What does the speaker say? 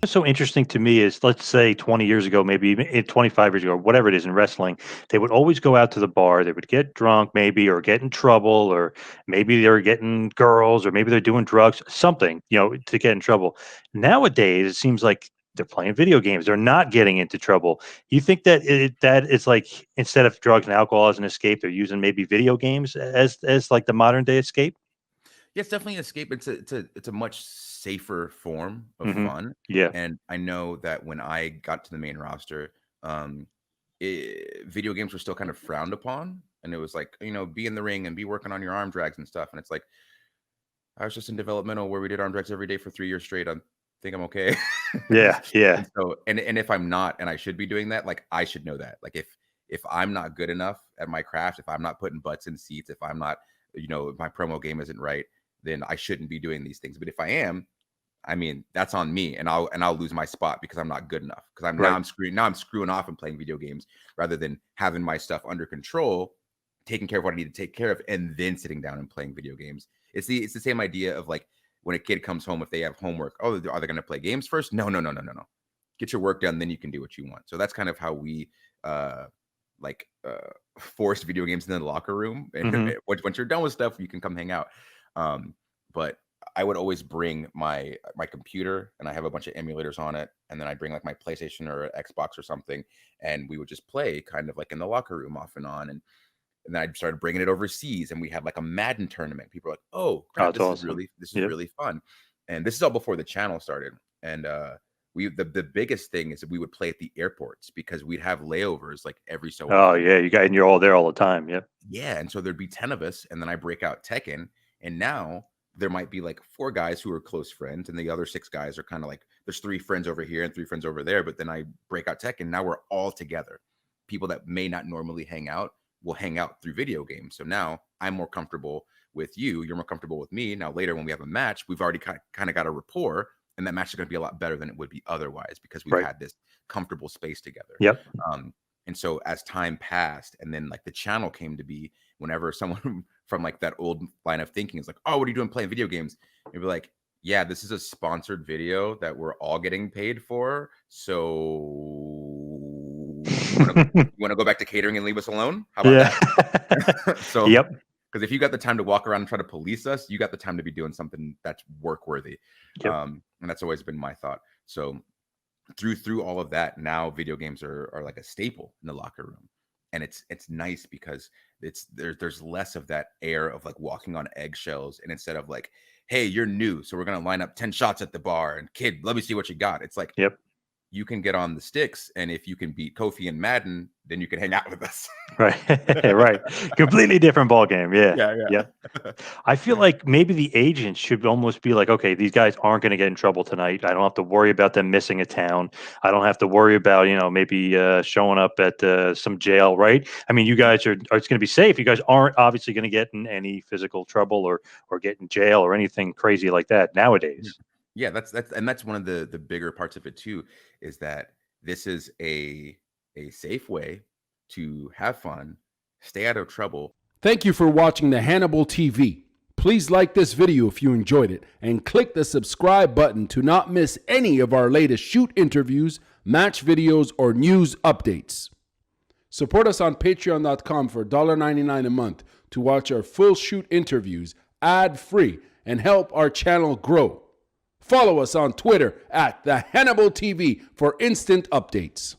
What's so interesting to me is, let's say 20 years ago, maybe even 25 years ago, whatever it is in wrestling, they would always go out to the bar. They would get drunk, maybe, or get in trouble, or maybe they're getting girls, or maybe they're doing drugs, something, to get in trouble. Nowadays, it seems like they're playing video games. They're not getting into trouble. You think that that it's like, instead of drugs and alcohol as an escape, they're using maybe video games as like the modern day escape? Yeah, it's definitely an escape. It's a much safer form of Hmm. fun, Yeah. and I know that when I got to the main roster, um, video games were still kind of frowned upon, and it was like, be in the ring and be working on your arm drags and stuff, and it's like I was just in developmental where we did arm drags every day for 3 years straight. I think I'm okay. Yeah. Yeah. And so, and if I'm not, and I should be doing that, like I should know that. Like if I'm not good enough at my craft, if I'm not putting butts in seats, if I'm not, if my promo game isn't right, then I shouldn't be doing these things. But if I am, I mean, that's on me, and I'll lose my spot because I'm not good enough. Because Right. I'm screwing off and playing video games rather than having my stuff under control, taking care of what I need to take care of, and then sitting down and playing video games. It's the same idea of like when a kid comes home, if they have homework, oh, are they going to play games first? No, no, no, no, no, no. Get your work done, then you can do what you want. So that's kind of how we uh like forced video games in the locker room. And Hmm. once you're done with stuff, you can come hang out. But I would always bring my computer, and I have a bunch of emulators on it, and then I bring like my PlayStation or Xbox or something, and we would just play kind of like in the locker room off and on. And then I started bringing it overseas, and we had like a Madden tournament. People were like, "Oh Oh, crap, it's awesome. this is Yep. really fun." And this is all before the channel started. And the biggest thing is that we would play at the airports because we'd have layovers like every so Oh, often. yeah, and you're all there all the time, yep. Yeah, and so there'd be 10 of us, and then I break out Tekken, and now there might be like 4 guys who are close friends, and the other 6 guys are kind of like there's 3 friends over here and 3 friends over there, but then I break out Tekken, now we're all together. People that may not normally hang out will hang out through video games. So now I'm more comfortable with you, you're more comfortable with me. Now later when we have a match, we've already kind of got a rapport, and that match is going to be a lot better than it would be otherwise because we've Right. had this comfortable space together. Yep. Um, and so as time passed, and then like the channel came to be, whenever someone from like that old line of thinking is like, "Oh, what are you doing playing video games?" You'd be like, "Yeah, this is a sponsored video that we're all getting paid for. So you want to go back to catering and leave us alone? How about Yeah. that?" So, Yep. because if you got the time to walk around and try to police us, you got the time to be doing something that's work worthy. Yep. And that's always been my thought. So through all of that, now video games are like a staple in the locker room, and it's nice because there's less of that air of like walking on eggshells, and instead of like, hey, you're new, so we're gonna line up 10 shots at the bar, and kid, let me see what you got. It's like Yep. you can get on the sticks, and if you can beat Kofi and Madden, then you can hang out with us. Right. Right. Completely different ball game, yeah. Yeah, Yep. yeah. I feel like maybe the agents should almost be like, okay, these guys aren't going to get in trouble tonight. I don't have to worry about them missing a town. I don't have to worry about, maybe showing up at some jail, right? I mean, you guys are it's going to be safe. You guys aren't obviously going to get in any physical trouble or get in jail or anything crazy like that Yeah. nowadays. Yeah, that's one of the bigger parts of it too, is that this is a safe way to have fun, stay out of trouble. Thank you for watching the Hannibal TV. Please like this video if you enjoyed it and click the subscribe button to not miss any of our latest shoot interviews, match videos, or news updates. Support us on patreon.com for $1.99 a month to watch our full shoot interviews ad-free and help our channel grow. Follow us on Twitter at the Hannibal TV for instant updates.